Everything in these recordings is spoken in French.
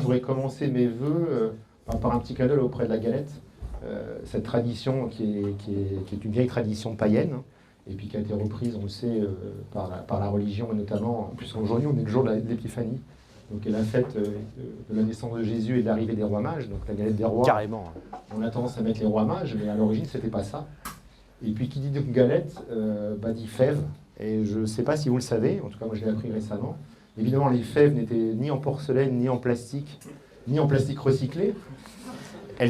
je voudrais commencer mes vœux par un petit cadeau auprès de la galette. Cette tradition qui est une vieille tradition païenne, hein, et puis qui a été reprise, on le sait, par la religion, et notamment, en plus aujourd'hui on est le jour de l'Épiphanie, donc la fête de la naissance de Jésus et de l'arrivée des rois mages, donc la galette des rois. Carrément. On a tendance à mettre les rois mages, mais à l'origine c'était pas ça. Et puis qui dit donc galette, dit fève, et je ne sais pas si vous le savez, en tout cas moi je l'ai appris récemment. Évidemment les fèves n'étaient ni en porcelaine, ni en plastique recyclé.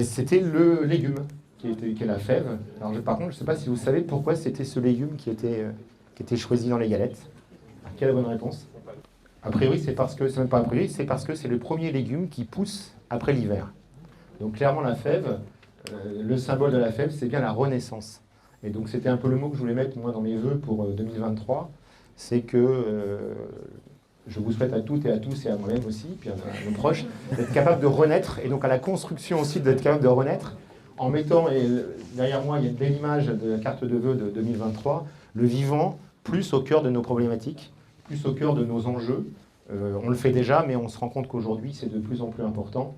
C'était le légume qui est la fève. Alors par contre, je ne sais pas si vous savez pourquoi c'était ce légume qui était choisi dans les galettes. Alors, quelle est la bonne réponse? A priori, c'est parce que, c'est même pas a priori, c'est parce que c'est le premier légume qui pousse après l'hiver. Donc clairement, la fève, le symbole de la fève, c'est bien la renaissance. Et donc c'était un peu le mot que je voulais mettre moi dans mes vœux pour 2023, c'est que je vous souhaite à toutes et à tous, et à moi-même aussi, puis à nos proches, d'être capable de renaître, et donc à la construction aussi d'être capable de renaître, en mettant, et derrière moi il y a une belle image de la carte de vœux de 2023, le vivant plus au cœur de nos problématiques, plus au cœur de nos enjeux. On le fait déjà, mais on se rend compte qu'aujourd'hui c'est de plus en plus important.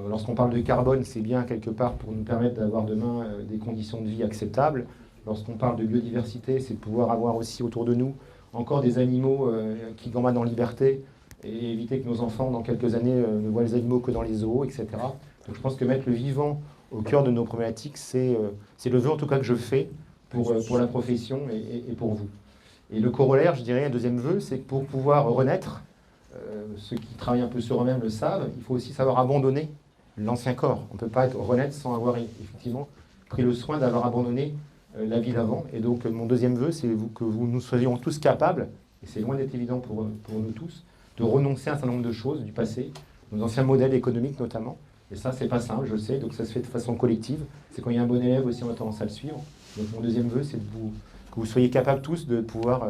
Lorsqu'on parle de carbone, c'est bien quelque part pour nous permettre d'avoir demain des conditions de vie acceptables. Lorsqu'on parle de biodiversité, c'est de pouvoir avoir aussi autour de nous encore des animaux qui gambadent en liberté et éviter que nos enfants, dans quelques années, ne voient les animaux que dans les zoos, etc. Donc je pense que mettre le vivant au cœur de nos problématiques, c'est le vœu en tout cas que je fais pour la profession et pour vous. Et le corollaire, je dirais, un deuxième vœu, c'est que pour pouvoir renaître, ceux qui travaillent un peu sur eux-mêmes le savent, il faut aussi savoir abandonner l'ancien corps. On ne peut pas renaître sans avoir effectivement pris le soin d'avoir abandonné la vie d'avant. Et donc mon deuxième vœu, c'est que nous soyons tous capables, et c'est loin d'être évident pour nous tous, de renoncer à un certain nombre de choses du passé, nos anciens modèles économiques notamment. Et ça, c'est pas simple, je le sais, donc ça se fait de façon collective. C'est quand il y a un bon élève aussi, on a tendance à le suivre. Donc mon deuxième vœu, c'est que vous soyez capables tous de pouvoir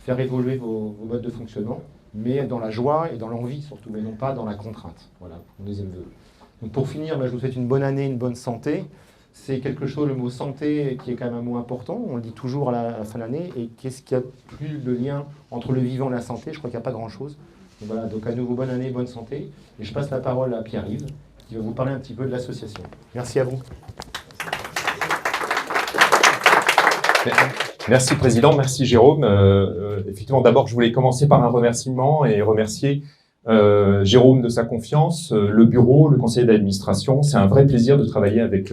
faire évoluer vos modes de fonctionnement, mais dans la joie et dans l'envie surtout, mais non pas dans la contrainte. Voilà, mon deuxième vœu. Donc pour finir, je vous souhaite une bonne année, une bonne santé. C'est quelque chose, le mot santé, qui est quand même un mot important, on le dit toujours à la fin de l'année, et qu'est-ce qu'il y a plus de lien entre le vivant et la santé? Je crois qu'il n'y a pas grand-chose. Donc voilà, donc à nouveau, bonne année, bonne santé. Et je passe la parole à Pierre-Yves, qui va vous parler un petit peu de l'association. Merci à vous. Merci Président, merci Jérôme. Effectivement, d'abord, je voulais commencer par un remerciement et remercier Jérôme de sa confiance, le bureau, le conseil d'administration. C'est un vrai plaisir de travailler avec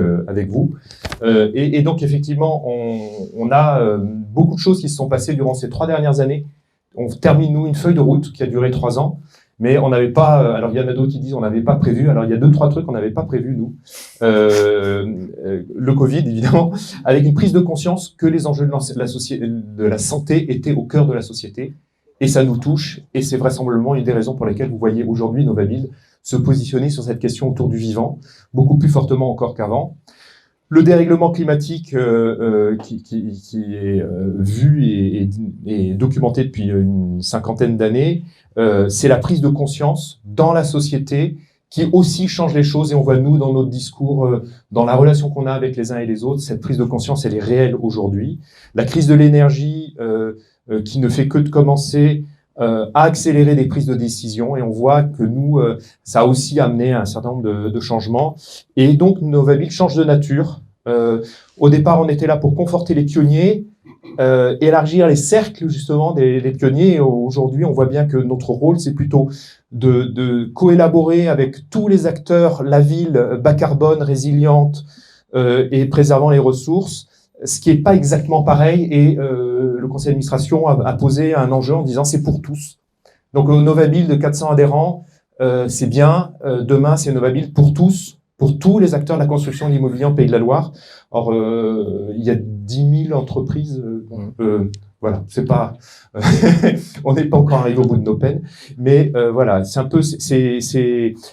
vous. Et donc, effectivement, on a beaucoup de choses qui se sont passées durant ces 3 dernières années. On termine, nous, une feuille de route qui a duré 3 ans. Mais on n'avait pas, alors il y en a d'autres qui disent on n'avait pas prévu, alors il y a 2-3 trucs qu'on n'avait pas prévu nous. Le Covid évidemment, avec une prise de conscience que les enjeux de la santé étaient au cœur de la société, et ça nous touche, et c'est vraisemblablement une des raisons pour lesquelles vous voyez aujourd'hui Novaville se positionner sur cette question autour du vivant, beaucoup plus fortement encore qu'avant. Le dérèglement climatique qui est vu et documenté depuis une 50aine d'années, c'est la prise de conscience dans la société qui aussi change les choses, et on voit nous dans notre discours, dans la relation qu'on a avec les uns et les autres, cette prise de conscience elle est réelle aujourd'hui. La crise de l'énergie qui ne fait que de commencer à accélérer des prises de décision, et on voit que nous, ça a aussi amené un certain nombre de changements, et donc Novaville change de nature. Au départ, on était là pour conforter les pionniers, élargir les cercles justement des pionniers. Aujourd'hui, on voit bien que notre rôle, c'est plutôt de coélaborer avec tous les acteurs la ville bas carbone, résiliente et préservant les ressources, ce qui n'est pas exactement pareil, et le conseil d'administration a posé un enjeu en disant c'est pour tous. Donc Novaville de 400 adhérents, c'est bien, demain c'est Novaville pour tous les acteurs de la construction de l'immobilier en Pays de la Loire. Or, il y a 10 000 entreprises, voilà, c'est pas, on n'est pas encore arrivé au bout de nos peines, mais voilà, c'est un peu,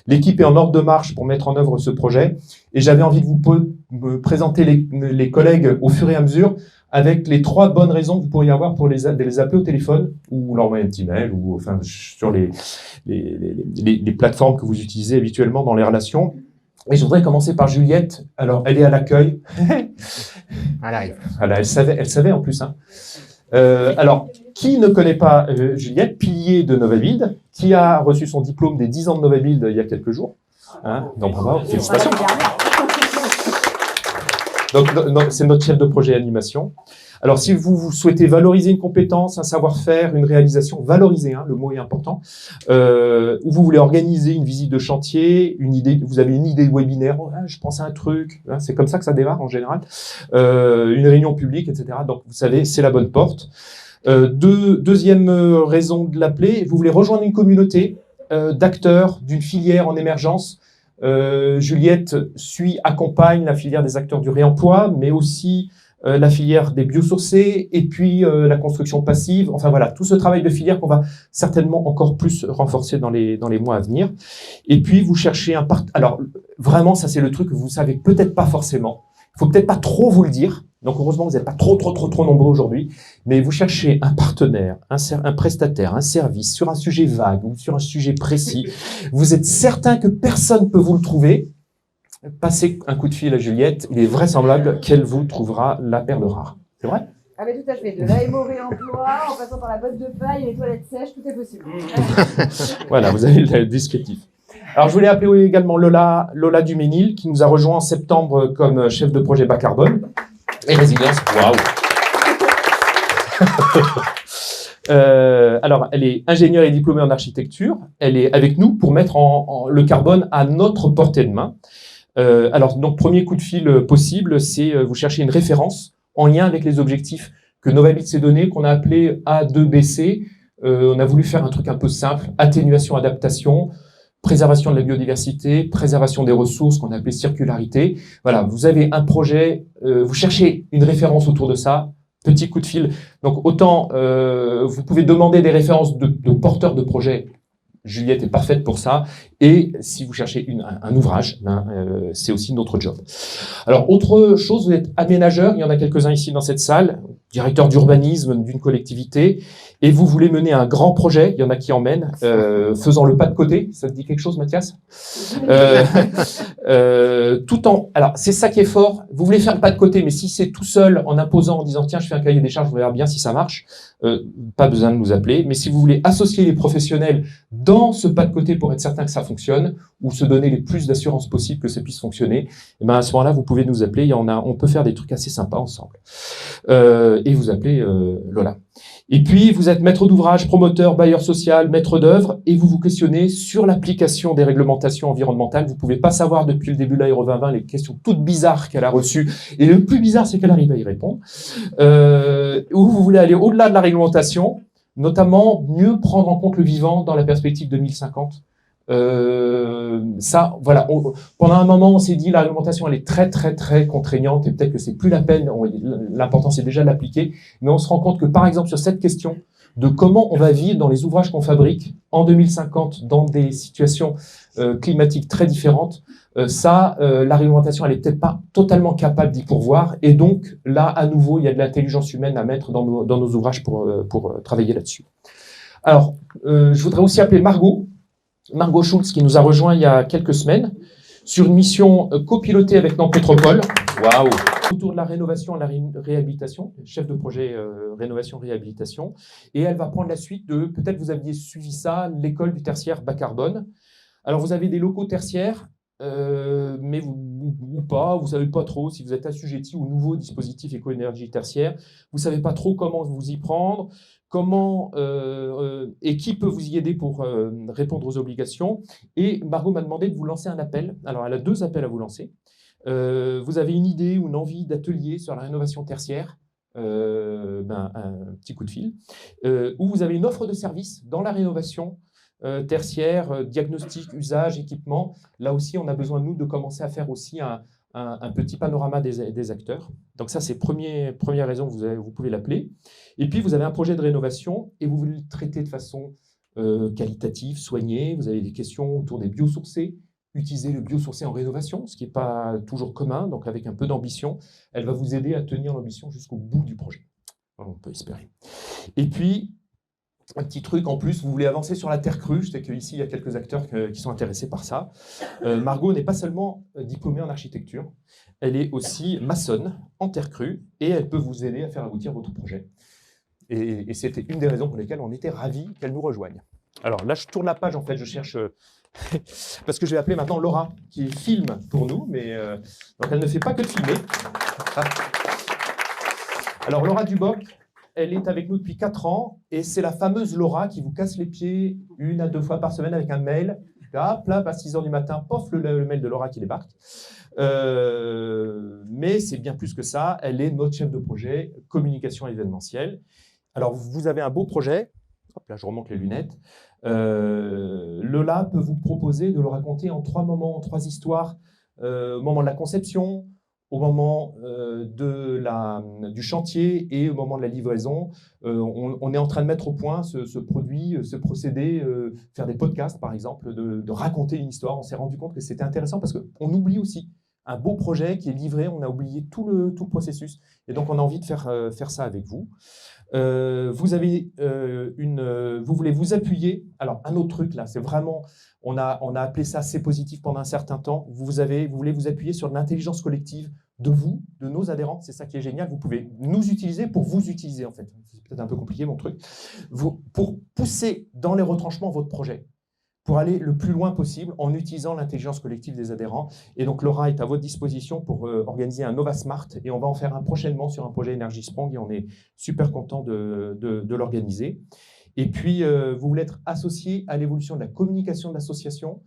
l'équipe est en ordre de marche pour mettre en œuvre ce projet, et j'avais envie de vous présenter les collègues au fur et à mesure, avec les 3 bonnes raisons que vous pourriez avoir pour les appeler au téléphone, ou leur envoyer un petit mail, ou enfin, sur les plateformes que vous utilisez habituellement dans les relations. Et je voudrais commencer par Juliette. Alors, elle est à l'accueil. Elle arrive. Voilà, elle savait en plus. Hein. Alors, Qui ne connaît pas Juliette, pilier de Novabuild, qui a reçu son diplôme des 10 ans de Novabuild il y a quelques jours. Hein, donc bravo, félicitations. Donc, c'est notre chef de projet animation. Alors, si vous souhaitez valoriser une compétence, un savoir-faire, une réalisation, valoriser, hein, le mot est important, ou vous voulez organiser une visite de chantier, une idée, vous avez une idée de webinaire, oh, je pense à un truc, hein, c'est comme ça que ça démarre en général, une réunion publique, etc. Donc, vous savez, c'est la bonne porte. Deuxième raison de l'appeler, vous voulez rejoindre une communauté d'acteurs d'une filière en émergence. Juliette accompagne la filière des acteurs du réemploi, mais aussi la filière des biosourcés et puis la construction passive. Enfin voilà, tout ce travail de filière qu'on va certainement encore plus renforcer dans les mois à venir. Et puis vous cherchez un alors vraiment, ça c'est le truc que vous savez peut-être pas forcément. Il faut peut-être pas trop vous le dire. Donc heureusement, vous n'êtes pas trop nombreux aujourd'hui, mais vous cherchez un partenaire, un prestataire, un service sur un sujet vague ou sur un sujet précis. Vous êtes certain que personne ne peut vous le trouver. Passez un coup de fil à Juliette, il est vraisemblable qu'elle vous trouvera la perle rare. C'est vrai? Ah mais tout à fait, de l'AMO réemploi, en passant par la botte de paille et les toilettes sèches, tout est possible. Voilà, vous avez le descriptif. Alors, je voulais appeler également Lola Duménil, qui nous a rejoint en septembre comme chef de projet bas carbone et résilience. Waouh. Alors, elle est ingénieure et diplômée en architecture. Elle est avec nous pour mettre le carbone à notre portée de main. Alors, donc, premier coup de fil possible, c'est vous cherchez une référence en lien avec les objectifs que Novabuild s'est donné, qu'on a appelé A2BC. On a voulu faire un truc un peu simple, atténuation, adaptation, préservation de la biodiversité, préservation des ressources, qu'on a appelé circularité. Voilà, vous avez un projet, vous cherchez une référence autour de ça, petit coup de fil. Donc, autant vous pouvez demander des références de porteurs de projets. Juliette est parfaite pour ça. Et si vous cherchez un ouvrage, c'est aussi notre job. Alors, autre chose, vous êtes aménageur, il y en a quelques-uns ici dans cette salle, directeur d'urbanisme d'une collectivité, et vous voulez mener un grand projet, il y en a qui en mènent, faisant le pas de côté. Ça te dit quelque chose, Mathias? Alors, c'est ça qui est fort. Vous voulez faire le pas de côté, mais si c'est tout seul, en imposant, en disant, tiens, je fais un cahier des charges, on verra bien si ça marche, pas besoin de nous appeler. Mais si vous voulez associer les professionnels dans ce pas de côté pour être certain que ça fonctionne, ou se donner les plus d'assurance possible que ça puisse fonctionner, et ben à ce moment-là, vous pouvez nous appeler. On peut faire des trucs assez sympas ensemble. Et vous appelez Lola. Et puis, vous êtes maître d'ouvrage, promoteur, bailleur social, maître d'œuvre, et vous vous questionnez sur l'application des réglementations environnementales. Vous ne pouvez pas savoir depuis le début de l'Aéro 2020 les questions toutes bizarres qu'elle a reçues. Et le plus bizarre, c'est qu'elle arrive à y répondre. Ou vous voulez aller au-delà de la réglementation, notamment mieux prendre en compte le vivant dans la perspective 2050. Ça, voilà. Pendant un moment, on s'est dit la réglementation, elle est très, très, très contraignante et peut-être que c'est plus la peine. L'important, c'est déjà de l'appliquer. Mais on se rend compte que, par exemple, sur cette question de comment on va vivre dans les ouvrages qu'on fabrique en 2050 dans des situations climatiques très différentes, la réglementation, elle est peut-être pas totalement capable d'y pourvoir. Et donc, là, à nouveau, il y a de l'intelligence humaine à mettre dans nos ouvrages pour travailler là-dessus. Alors, je voudrais aussi appeler Margot Schulz, qui nous a rejoint il y a quelques semaines, sur une mission copilotée avec Nantes Métropole. Waouh! Autour de la rénovation et la réhabilitation, chef de projet rénovation-réhabilitation. Et elle va prendre la suite de, peut-être vous aviez suivi ça, l'école du tertiaire bas carbone. Alors, vous avez des locaux tertiaires, mais ou pas, vous ne savez pas trop si vous êtes assujetti au nouveau dispositif éco-énergie tertiaire. Vous ne savez pas trop comment vous y prendre. Comment et qui peut vous y aider pour répondre aux obligations. Et Margot m'a demandé de vous lancer un appel. Alors, elle a 2 appels à vous lancer. Vous avez une idée ou une envie d'atelier sur la rénovation tertiaire, un petit coup de fil. Ou vous avez une offre de service dans la rénovation tertiaire, diagnostic, usage, équipement. Là aussi, on a besoin, nous, de commencer à faire aussi un petit panorama des acteurs. Donc ça, c'est première raison, vous pouvez l'appeler. Et puis, vous avez un projet de rénovation et vous voulez le traiter de façon qualitative, soignée. Vous avez des questions autour des biosourcés. Utiliser le biosourcé en rénovation, ce qui n'est pas toujours commun, donc avec un peu d'ambition. Elle va vous aider à tenir l'ambition jusqu'au bout du projet. On peut espérer. Et puis, un petit truc en plus, vous voulez avancer sur la terre crue. Je sais qu'ici, il y a quelques acteurs qui sont intéressés par ça. Margot n'est pas seulement diplômée en architecture, elle est aussi maçonne en terre crue et elle peut vous aider à faire aboutir votre projet. Et c'était une des raisons pour lesquelles on était ravis qu'elle nous rejoigne. Alors là, je tourne la page, en fait, je cherche... parce que je vais appeler maintenant Laura, qui filme pour nous, mais donc elle ne fait pas que de filmer. Alors Laura Duboc, elle est avec nous depuis 4 ans, et c'est la fameuse Laura qui vous casse les pieds 1 à 2 fois par semaine avec un mail. Hop, là, à 6h du matin, pof, le mail de Laura qui débarque. Mais c'est bien plus que ça, elle est notre chef de projet communication événementielle. Alors, vous avez un beau projet. Hop, là, je remonte les lunettes. Lola peut vous proposer de le raconter en 3 moments, en 3 histoires. Au moment de la conception, au moment du chantier et au moment de la livraison. On est en train de mettre au point ce produit, ce procédé, faire des podcasts, par exemple, de raconter une histoire. On s'est rendu compte que c'était intéressant parce qu'on oublie aussi un beau projet qui est livré, on a oublié tout le processus. Et donc, on a envie de faire ça avec vous. Vous avez vous voulez vous appuyer. Alors, un autre truc là, c'est vraiment, on a appelé ça C'est positif pendant un certain temps. Vous voulez vous appuyer sur l'intelligence collective de vous, de nos adhérents. C'est ça qui est génial. Vous pouvez nous utiliser pour vous utiliser, en fait. C'est peut-être un peu compliqué, mon truc. Pour pousser dans les retranchements votre projet, pour aller le plus loin possible en utilisant l'intelligence collective des adhérents. Et donc, Laura est à votre disposition pour organiser un Nova Smart, et on va en faire un prochainement sur un projet Energy Sprong, et on est super content de l'organiser. Et puis, vous voulez être associé à l'évolution de la communication de l'association.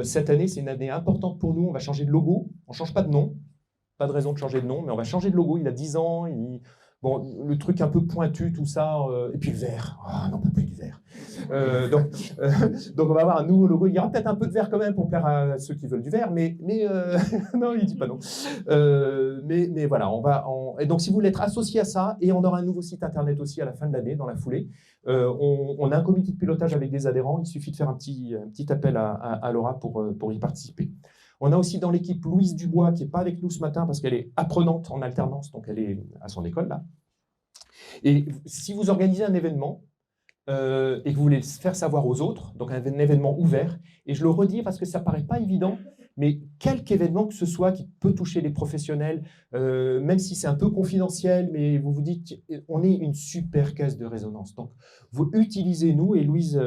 Cette année, c'est une année importante pour nous. On va changer de logo. On ne change pas de nom. Pas de raison de changer de nom, mais on va changer de logo. Il a 10 ans. Bon, le truc un peu pointu, tout ça, et puis le vert. Ah, non, pas plus du vert. Donc, on va avoir un nouveau logo. Il y aura peut-être un peu de vert quand même pour plaire à ceux qui veulent du vert, mais non, il dit pas non. Mais voilà, et donc, si vous voulez être associé à ça, et on aura un nouveau site internet aussi à la fin de l'année, dans la foulée. On a un comité de pilotage avec des adhérents. Il suffit de faire un petit appel à Laura pour y participer. On a aussi dans l'équipe Louise Dubois, qui n'est pas avec nous ce matin parce qu'elle est apprenante en alternance, donc elle est à son école là. Et si vous organisez un événement et que vous voulez le faire savoir aux autres, donc un événement ouvert, et je le redis parce que ça ne paraît pas évident, mais quelque événement que ce soit qui peut toucher les professionnels, même si c'est un peu confidentiel, mais vous vous dites on est une super caisse de résonance. Donc, vous utilisez-nous, et Louise,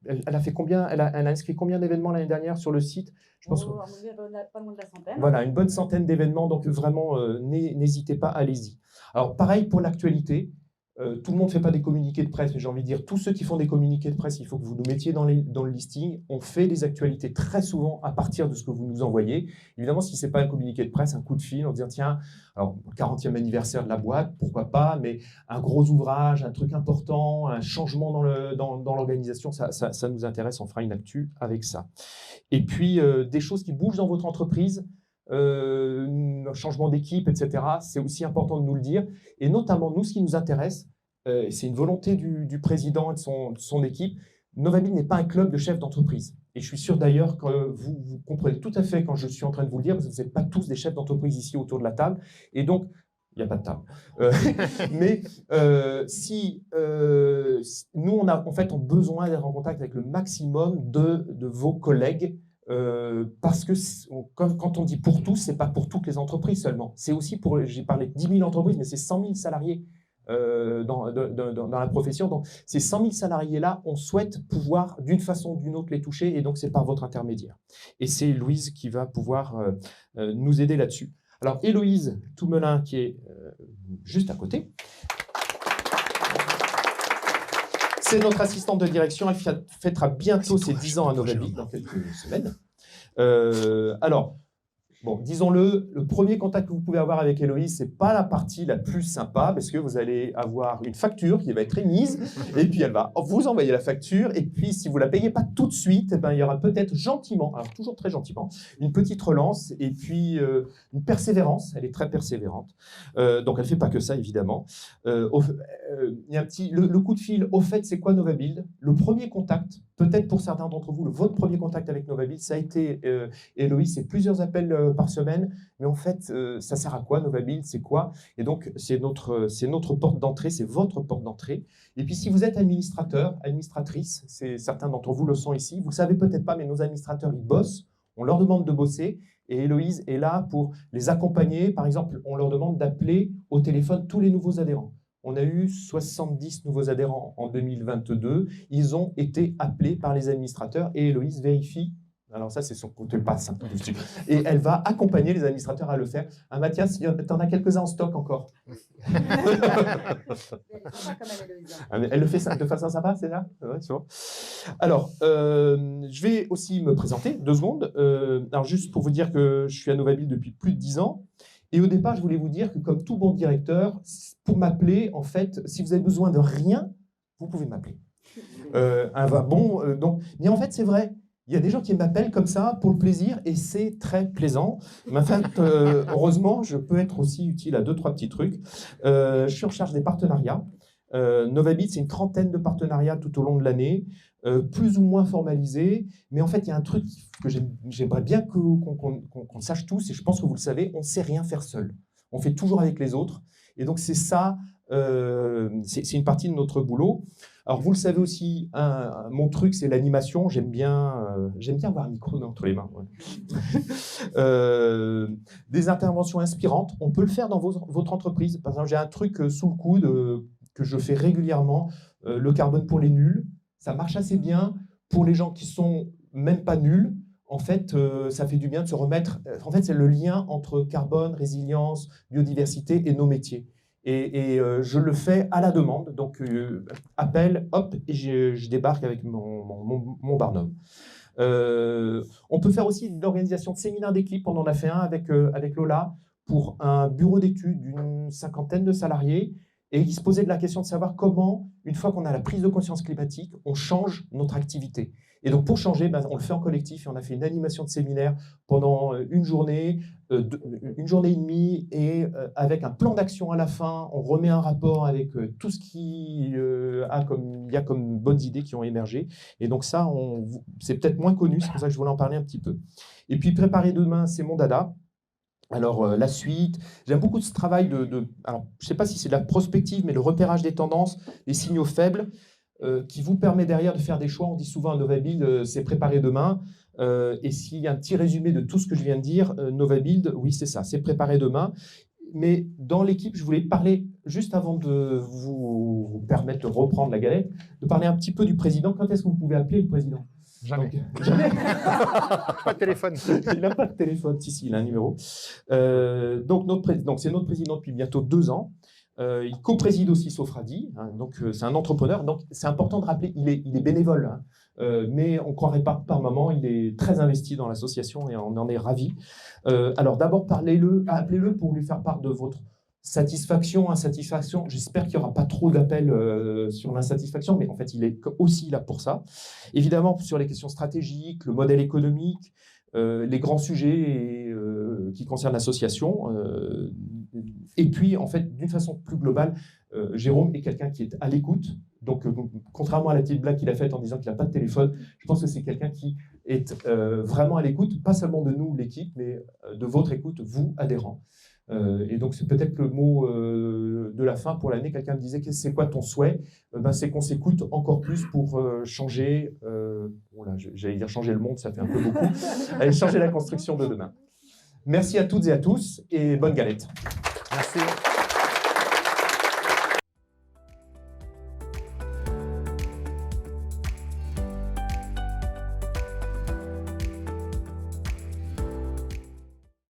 elle a fait combien, elle a inscrit combien d'événements l'année dernière sur le site? Je pense pas loin de la centaine. Voilà, une bonne centaine d'événements, donc vraiment, n'hésitez pas, allez-y. Alors, pareil pour l'actualité. Tout le monde ne fait pas des communiqués de presse, mais j'ai envie de dire, tous ceux qui font des communiqués de presse, il faut que vous nous mettiez dans le listing. On fait des actualités très souvent à partir de ce que vous nous envoyez. Évidemment, si ce n'est pas un communiqué de presse, un coup de fil, on dit tiens, alors 40e anniversaire de la boîte, pourquoi pas, mais un gros ouvrage, un truc important, un changement dans l'organisation, ça nous intéresse, on fera une actu avec ça. Et puis, des choses qui bougent dans votre entreprise, un changement d'équipe, etc. C'est aussi important de nous le dire. Et notamment, nous, ce qui nous intéresse, c'est une volonté du président et de son équipe. Novabile n'est pas un club de chefs d'entreprise. Et je suis sûr d'ailleurs que vous comprenez tout à fait quand je suis en train de vous le dire, parce que vous n'êtes pas tous des chefs d'entreprise ici autour de la table. Et donc, il n'y a pas de table. Mais nous, on a en fait besoin d'être en contact avec le maximum de vos collègues, parce que quand on dit pour tous, c'est pas pour toutes les entreprises seulement. C'est aussi j'ai parlé de 10 000 entreprises, mais c'est 100 000 salariés dans la profession. Donc, ces 100 000 salariés-là, on souhaite pouvoir d'une façon ou d'une autre les toucher, et donc c'est par votre intermédiaire. Et c'est Louise qui va pouvoir nous aider là-dessus. Alors, Héloïse Toumelin, qui est juste à côté, c'est notre assistante de direction. Elle fêtera bientôt ses 10 ans à Novabile, dans quelques semaines. Alors, bon, disons-le, le premier contact que vous pouvez avoir avec Héloïse, c'est pas la partie la plus sympa, parce que vous allez avoir une facture qui va être émise, et puis elle va vous envoyer la facture, et puis si vous la payez pas tout de suite, eh ben, il y aura peut-être gentiment, alors toujours très gentiment, une petite relance, et puis une persévérance. Elle est très persévérante. Donc elle fait pas que ça, évidemment. Il y a un petit, le coup de fil, au fait, c'est quoi Novabile? Le premier contact, peut-être pour certains d'entre vous, votre premier contact avec Novabile, ça a été Héloïse, c'est plusieurs appels par semaine, mais en fait, ça sert à quoi Novabile? C'est quoi? Et donc, c'est notre porte d'entrée, c'est votre porte d'entrée. Et puis, si vous êtes administrateur, administratrice, certains d'entre vous le sont ici, vous ne savez peut-être pas, mais nos administrateurs, ils bossent, on leur demande de bosser, et Héloïse est là pour les accompagner. Par exemple, on leur demande d'appeler au téléphone tous les nouveaux adhérents. On a eu 70 nouveaux adhérents en 2022. Ils ont été appelés par les administrateurs et Héloïse vérifie. Alors ça, c'est son côté passe. Hein, et elle va accompagner les administrateurs à le faire. Ah, Mathias, tu en as quelques-uns en stock encore. Elle le fait de façon sympa, c'est ça? Ouais, c'est bon. Alors, je vais aussi me présenter 2 secondes. Alors, juste pour vous dire que je suis à Novabile depuis plus de 10 ans. Et au départ, je voulais vous dire que comme tout bon directeur, pour m'appeler, en fait, si vous avez besoin de rien, vous pouvez m'appeler. Mais en fait, c'est vrai. Il y a des gens qui m'appellent comme ça pour le plaisir et c'est très plaisant. Mais en fait, heureusement, je peux être aussi utile à 2-3 petits trucs. Je suis en charge des partenariats. Novabile, c'est une 30aine de partenariats tout au long de l'année, plus ou moins formalisés. Mais en fait, il y a un truc que j'aimerais bien qu'on sache tous, et je pense que vous le savez, on ne sait rien faire seul. On fait toujours avec les autres. Et donc, c'est ça, c'est une partie de notre boulot. Alors, vous le savez aussi, mon truc, c'est l'animation. J'aime bien avoir un micro entre les mains. Ouais. Des interventions inspirantes. On peut le faire dans votre entreprise. Par exemple, j'ai un truc sous le coude que je fais régulièrement. Le carbone pour les nuls. Ça marche assez bien pour les gens qui sont même pas nuls. En fait, ça fait du bien de se remettre. En fait, c'est le lien entre carbone, résilience, biodiversité et nos métiers. Et je le fais à la demande. Donc, appel, hop, et je débarque avec mon barnum. On peut faire aussi de l'organisation de séminaires d'équipe. On en a fait un avec Lola pour un bureau d'études d'une 50aine de salariés. Et il se posait de la question de savoir comment, une fois qu'on a la prise de conscience climatique, on change notre activité. Et donc, pour changer, on le fait en collectif et on a fait une animation de séminaire pendant une journée et demie et avec un plan d'action à la fin, on remet un rapport avec tout ce qu'il y a comme bonnes idées qui ont émergé. Et donc ça, c'est peut-être moins connu, c'est pour ça que je voulais en parler un petit peu. Et puis, préparer demain, c'est mon dada. Alors, la suite, j'aime beaucoup ce travail alors, je ne sais pas si c'est de la prospective, mais le repérage des tendances, des signaux faibles, qui vous permet derrière de faire des choix. On dit souvent à Novabile, c'est préparer demain. Et s'il y a un petit résumé de tout ce que je viens de dire, Novabile, oui, c'est ça, c'est préparer demain. Mais dans l'équipe, je voulais parler, juste avant de vous permettre de reprendre la galette, de parler un petit peu du président. Quand est-ce que vous pouvez appeler le président ? Jamais. Jamais. Pas de téléphone. Il n'a pas de téléphone. Si, il a un numéro. Donc c'est notre président depuis bientôt 2 ans. Il co-préside aussi Sofradi. Hein, donc, c'est un entrepreneur. Donc, c'est important de rappeler, il est bénévole. Hein, mais on ne croirait pas par moment, il est très investi dans l'association et on en est ravis. Alors, d'abord, appelez-le pour lui faire part de votre satisfaction, insatisfaction. J'espère qu'il n'y aura pas trop d'appels sur l'insatisfaction, mais en fait, il est aussi là pour ça. Évidemment, sur les questions stratégiques, le modèle économique, les grands sujets qui concernent l'association. Et puis, en fait, d'une façon plus globale, Jérôme est quelqu'un qui est à l'écoute. Donc, contrairement à la petite blague qu'il a faite en disant qu'il n'a pas de téléphone, je pense que c'est quelqu'un qui est vraiment à l'écoute, pas seulement de nous, l'équipe, mais de votre écoute, vous, adhérents. Et donc, c'est peut-être le mot de la fin pour l'année. Quelqu'un me disait, c'est quoi ton souhait ? C'est qu'on s'écoute encore plus pour changer, j'allais dire changer le monde, ça fait un peu beaucoup, allez, changer la construction de demain. Merci à toutes et à tous et bonne galette. Merci.